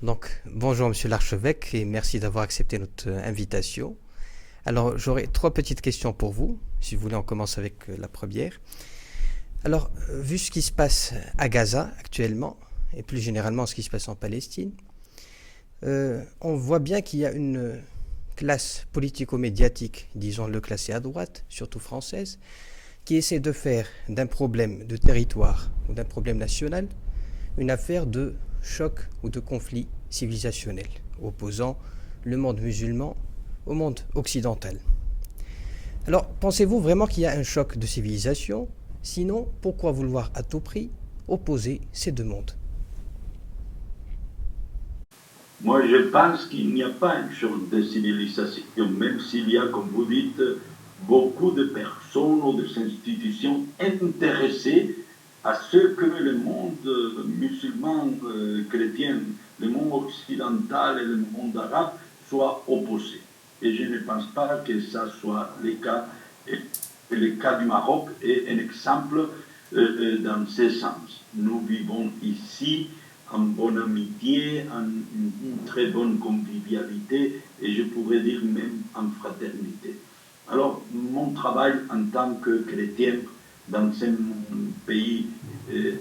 Donc, bonjour Monsieur l'archevêque et merci d'avoir accepté notre invitation. Alors, j'aurais trois petites questions pour vous. Si vous voulez, on commence avec la première. Alors, vu ce qui se passe à Gaza actuellement, et plus généralement ce qui se passe en Palestine, on voit bien qu'il y a une classe politico-médiatique, disons-le classée à droite, surtout française, qui essaie de faire d'un problème de territoire ou d'un problème national une affaire de choc ou de conflit civilisationnel, opposant le monde musulman au monde occidental. Alors, pensez-vous vraiment qu'il y a un choc de civilisation? Sinon, pourquoi vouloir à tout prix opposer ces deux mondes? Moi, je pense qu'il n'y a pas une chose de civilisation, même s'il y a, comme vous dites, beaucoup de personnes ou des institutions intéressées à ce que le monde musulman, chrétien, le monde occidental et le monde arabe soient opposés. Et je ne pense pas que ça soit le cas. Et le cas du Maroc est un exemple dans ce sens. Nous vivons ici en bonne amitié, en une très bonne convivialité et je pourrais dire même en fraternité. Alors, mon travail en tant que chrétien dans un pays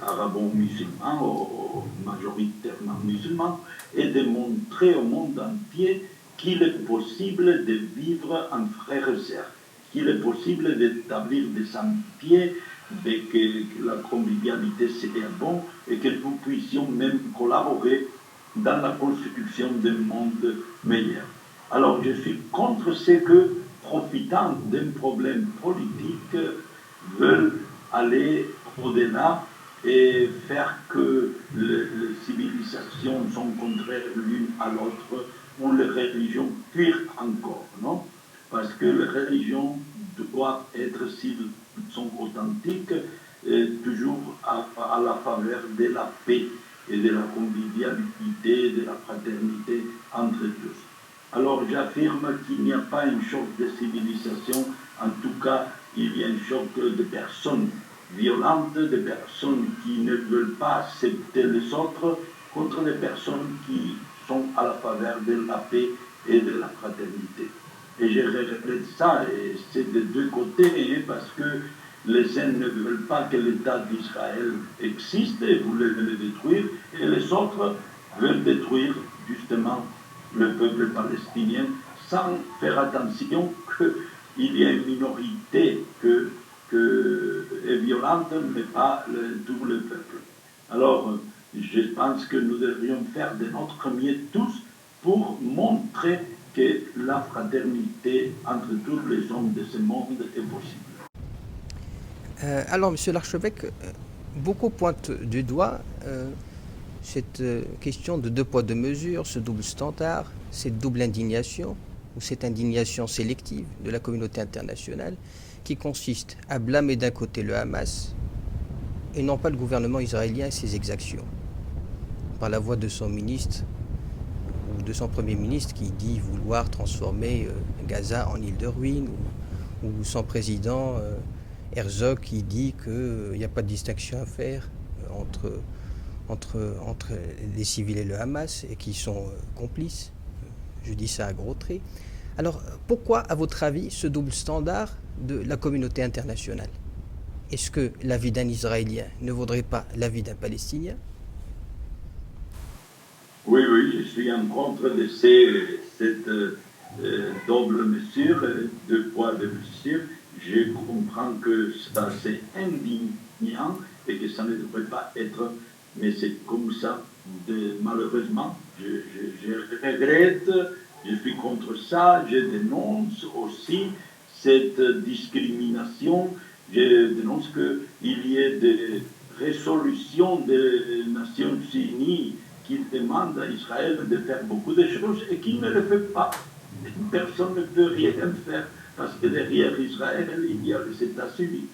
arabo-musulman, majoritairement musulman, est de montrer au monde entier qu'il est possible de vivre en frères et sœurs, qu'il est possible d'établir des amitiés, que la convivialité serait bon et que nous puissions même collaborer dans la construction d'un monde meilleur. Alors je suis contre ceux que, profitant d'un problème politique, veulent aller au-delà et faire que les civilisations sont contraires l'une à l'autre ou les religions pire encore, non? Parce que les religions doivent être, s'ils sont authentiques, toujours à la faveur de la paix et de la convivialité, de la fraternité entre tous. Alors j'affirme qu'il n'y a pas un choc de civilisation, en tout cas il y a un choc de personnes violentes, de personnes qui ne veulent pas accepter les autres, contre les personnes qui sont à la faveur de la paix et de la fraternité. Et je regrette ça, et c'est des deux côtés, parce que les uns ne veulent pas que l'État d'Israël existe et voulaient le détruire, et les autres veulent détruire justement le peuple palestinien sans faire attention qu'il y a une minorité que est violente, mais pas tout le peuple. Alors, je pense que nous devrions faire de notre mieux tous pour montrer que la fraternité entre tous les hommes de ce monde est possible. Alors, monsieur l'archevêque, beaucoup pointent du doigt cette question de deux poids, deux mesures, ce double standard, cette double indignation, ou cette indignation sélective de la communauté internationale, qui consiste à blâmer d'un côté le Hamas et non pas le gouvernement israélien et ses exactions, par la voix de son ministre ou de son premier ministre qui dit vouloir transformer Gaza en île de ruine, ou son président Herzog qui dit qu'il n'y a pas de distinction à faire entre les civils et le Hamas et qui sont complices. Je dis ça à gros traits. Alors pourquoi, à votre avis, ce double standard de la communauté internationale? Est-ce que la vie d'un Israélien ne vaudrait pas la vie d'un Palestinien? Oui, oui, je suis en contre de cette double mesure, deux poids, deux mesures. Je comprends que ça c'est indignant et que ça ne devrait pas être, mais c'est comme ça. Malheureusement, je regrette, je suis contre ça, je dénonce aussi cette discrimination, je dénonce qu'il y ait des résolutions des Nations Unies qui demande à Israël de faire beaucoup de choses et qu'il ne le fait pas. Personne ne peut rien faire parce que derrière Israël, il y a les États-Unis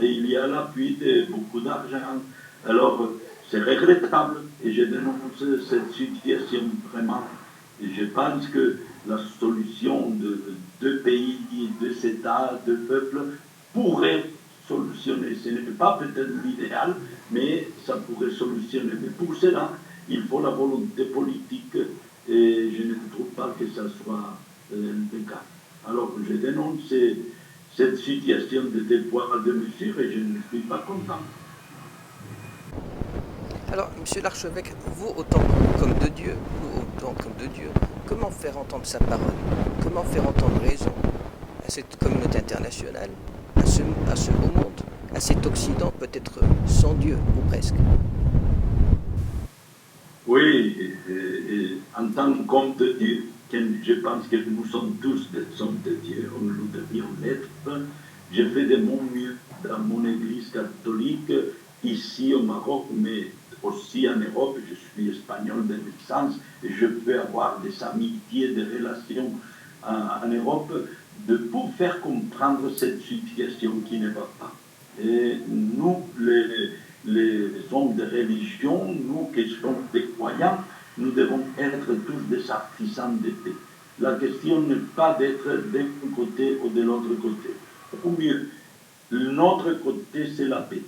et il y a l'appui de beaucoup d'argent. Alors, c'est regrettable et je dénonce cette situation vraiment. Et je pense que la solution de deux pays, deux États, deux peuples pourrait solutionner. Ce n'est pas peut-être l'idéal, mais ça pourrait solutionner. Mais pour cela, il faut la volonté politique et je ne trouve pas que ça soit le cas. Alors je dénonce cette situation de dépoirs de mesure et je ne suis pas content. Alors, monsieur l'archevêque, vous, autant comme de Dieu, nous, autant comme de Dieu, comment faire entendre sa parole? Comment faire entendre raison à cette communauté internationale, à ce beau monde, à cet Occident peut-être sans Dieu, ou presque? Oui, en tant qu'homme de Dieu, je pense que nous sommes tous des hommes de Dieu, nous devrions l'être. Je fais de mon mieux dans mon église catholique, ici au Maroc, mais aussi en Europe. Je suis espagnol de naissance et je peux avoir des amitiés, des relations en Europe pour faire comprendre cette situation qui ne va pas. Et nous, les hommes de religion, nous qui sommes des croyants, nous devons être tous des artisans de paix. La question n'est pas d'être d'un côté ou de l'autre côté. Ou mieux, notre côté, c'est la paix.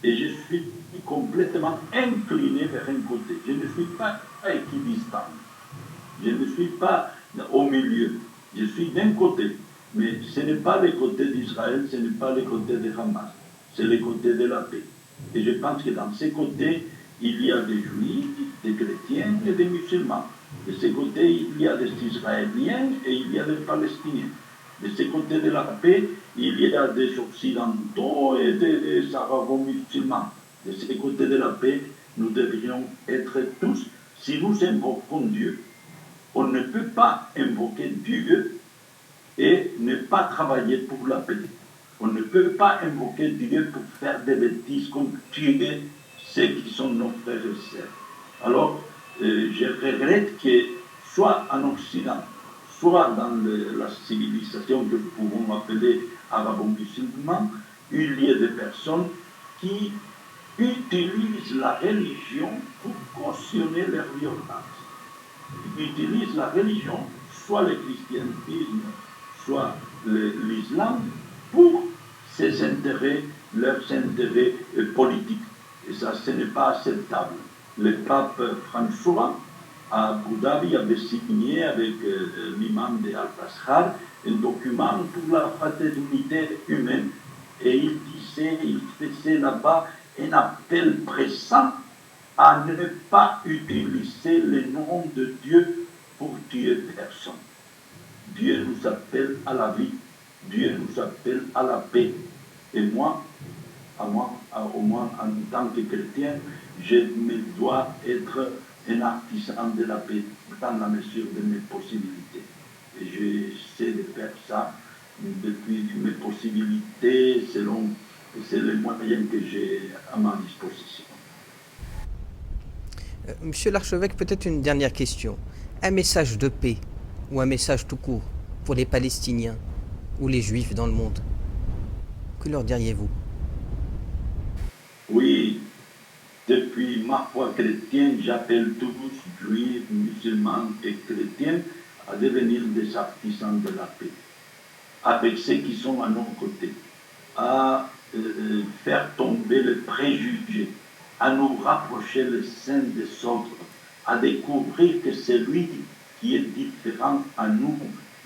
Et je suis complètement incliné vers un côté. Je ne suis pas équidistant. Je ne suis pas au milieu. Je suis d'un côté. Mais ce n'est pas le côté d'Israël, ce n'est pas le côté de Hamas. C'est le côté de la paix. Et je pense que dans ces côtés, il y a des juifs, des chrétiens et des musulmans. De ce côté, il y a des Israéliens et il y a des Palestiniens. De ce côté de la paix, il y a des Occidentaux et des Arabo-musulmans. De ce côté de la paix, nous devrions être tous, si nous invoquons Dieu. On ne peut pas invoquer Dieu et ne pas travailler pour la paix. On ne peut pas invoquer Dieu pour faire des bêtises comme tuer ceux qui sont nos frères et sœurs. Alors, je regrette que soit en Occident, soit dans la civilisation que nous pouvons appeler arabo-musulman, il y ait des personnes qui utilisent la religion pour cautionner leur violence. Ils utilisent la religion, soit le christianisme, soit l'islam, pour ses intérêts, leurs intérêts politiques. Et ça, ce n'est pas acceptable. Le pape François, à Abu Dhabi, avait signé avec l'imam de Al-Azhar un document pour la fraternité humaine. Et il faisait là-bas un appel pressant à ne pas utiliser le nom de Dieu pour tuer personne. Dieu nous appelle à la vie. Dieu nous appelle à la paix. Et moi, au moins en tant que chrétien, je me dois être un artisan de la paix dans la mesure de mes possibilités. Et j'essaie de faire ça depuis mes possibilités, selon les moyens que j'ai à ma disposition. Monsieur l'archevêque, peut-être une dernière question. Un message de paix, ou un message tout court, pour les Palestiniens ou les Juifs dans le monde, que leur diriez-vous? Oui, depuis ma foi chrétienne, j'appelle tous, juifs, musulmans et chrétiens, à devenir des artisans de la paix, avec ceux qui sont à nos côtés, à faire tomber les préjugés, à nous rapprocher les uns des autres, à découvrir que celui qui est différent à nous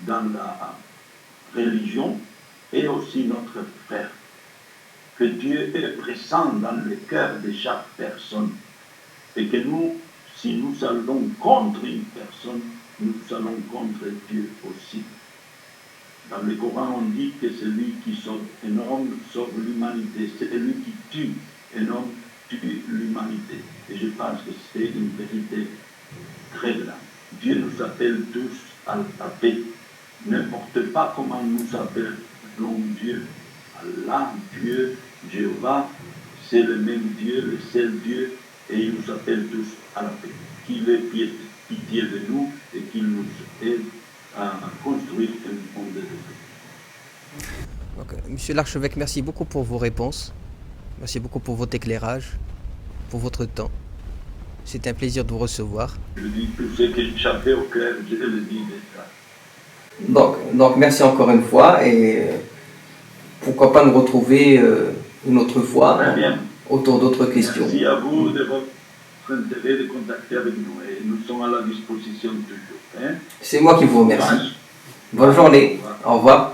dans la religion est aussi notre frère. Que Dieu est présent dans le cœur de chaque personne et que nous, si nous allons contre une personne, nous allons contre Dieu aussi. Dans le Coran, on dit que celui qui sauve un homme sauve l'humanité. C'est celui qui tue un homme tue l'humanité. Et je pense que c'est une vérité très grande. Dieu nous appelle tous à la paix. N'importe pas comment nous appelons Dieu. Allah, Dieu, Jéhovah, c'est le même Dieu, le seul Dieu, et il nous appelle tous à la paix. Qu'il ait pitié de nous et qu'il nous aide à construire un monde de paix. Donc, monsieur l'archevêque, merci beaucoup pour vos réponses. Merci beaucoup pour votre éclairage, pour votre temps. C'est un plaisir de vous recevoir. Je dis tout ce que j'avais au cœur, je le dis déjà. Donc merci encore une fois et pourquoi pas nous retrouver une autre fois autour d'autres questions. Merci à vous de votre votre intérêt de contacter avec nous. Et nous sommes à la disposition toujours. Hein. C'est moi qui vous remercie. Bonne journée. Au revoir.